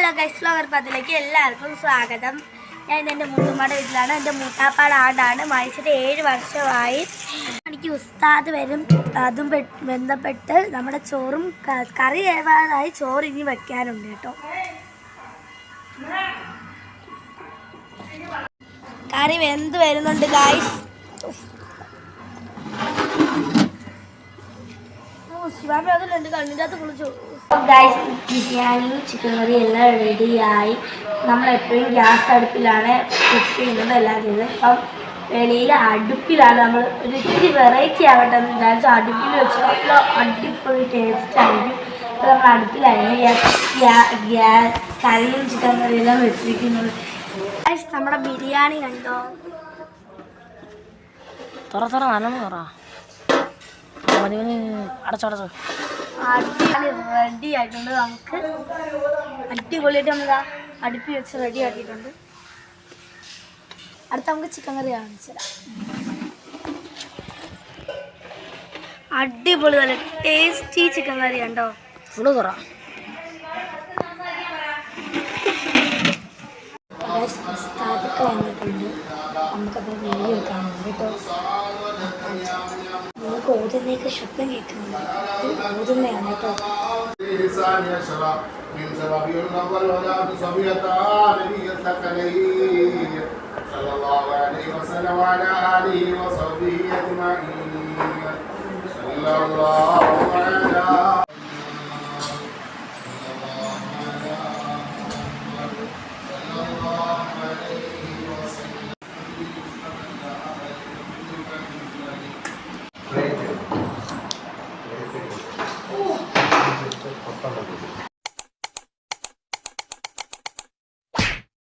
Hello guys flower പത്തിലേക്ക് എല്ലാവർക്കും സ്വാഗതം. ഞാൻ ഇന്ന് എൻ്റെ മൂത്തുമ്മയുടെ വീട്ടിലാണ്. എൻ്റെ മൂത്താപ്പാടെ ആടാണ്. മരിച്ചിട്ട് 7 വർഷമായി. എനിക്ക് ഉസ്താദ് വരും. അതും ബന്ധപ്പെട്ട് നമ്മുടെ ചോറും കറി വേവാതായി. ചോറ് ഇനി വെക്കാനുണ്ട് കേട്ടോ. കറി വെന്ത് വരുന്നുണ്ട് ഗൈസ്. ശിവാമി അതിലുണ്ട് കണ്ണിൻ്റെ അകത്ത് കുളിച്ചു. ഗൈസ് ബിരിയാണി ചിക്കൻ കറി എല്ലാം റെഡിയായി. നമ്മളെപ്പോഴും ഗ്യാസ് അടുപ്പിലാണ് കുക്ക് ചെയ്യുന്നത് എല്ലാം ചെയ്തത്. ഇപ്പം വെളിയിൽ അടുപ്പിലാണ് നമ്മൾ ഒരു ഇത്തിരി വെറൈറ്റി ആവട്ടെ എന്ന് വിചാരിച്ചു അടുപ്പിൽ വെച്ച് നല്ല അടിപൊളി ടേസ്റ്റ് ആയിരിക്കും. അപ്പോൾ നമ്മൾ അടുപ്പിലായിരുന്നു കറിയും ചിക്കൻ കറിയെല്ലാം വെച്ചിരിക്കുന്നത്. ഗൈസ് നമ്മുടെ ബിരിയാണി കണ്ടോ? അടച്ചടച്ചു അടിപൊളി റെഡി ആയിട്ടുണ്ട്. നമുക്ക് അടിപൊളിയായിട്ട് നമ്മൾ അടുപ്പി വെച്ച് റെഡി ആക്കിയിട്ടുണ്ട്. അടുത്ത നമുക്ക് ചിക്കൻ കറി കാണിച്ചു തരാം. അടിപൊളി നല്ല ടേസ്റ്റി ചിക്കൻ കറി ഉണ്ടോ? ഫുള്ള് തുറ ഉസ്താദൊക്കെ വന്നിട്ടുണ്ട്. നമുക്കപ്പോൾ വീഡിയോ കാണുന്നുണ്ട് കേട്ടോ. നിങ്ങൾക്ക് ഓതുന്നേക്ക് ശബ്ദം കേൾക്കുന്നുണ്ട്. ഇത് ഓതുന്നതാണ് കേട്ടോ. صلى الله على